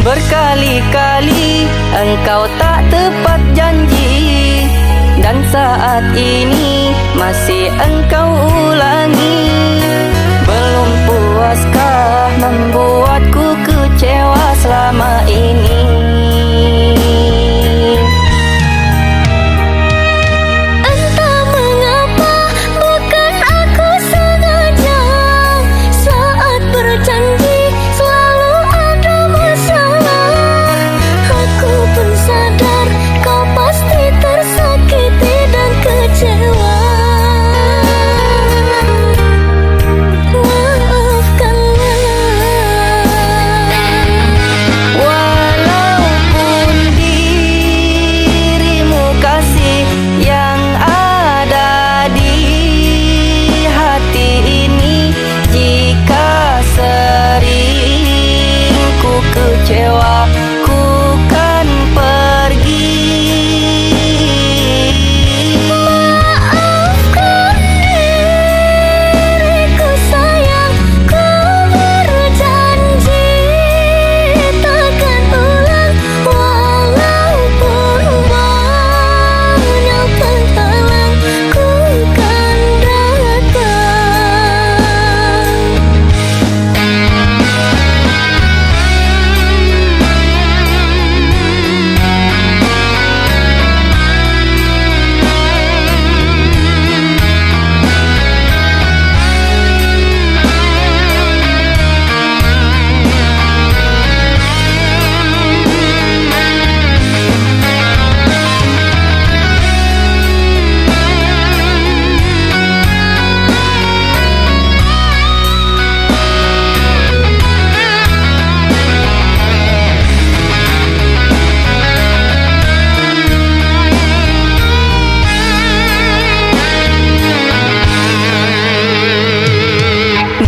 Berkali-kali engkau tak tepat janji, dan saat ini masih engkau ulangi. Belum puaskah membuatku kecewa selama ini? Entah mengapa bukan aku sengaja, saat berjanji selalu ada masalah. Aku pun sadar kau pasti tersakiti dan kecewa. Walaupun dirimu kasih yang ada di hati ini, jika sering ku kecewa, ku kan pergi. Maafkan diriku sayang, ku berjanji takkan ulang. Walaupun banyak penghalang, ku kan datang.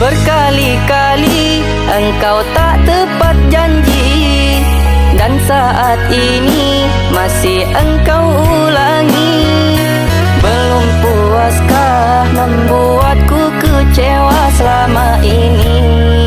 Berkali-kali engkau tak tepat janji, dan saat ini masih engkau ulangi. Belum puaskah membuatku kecewa selama ini?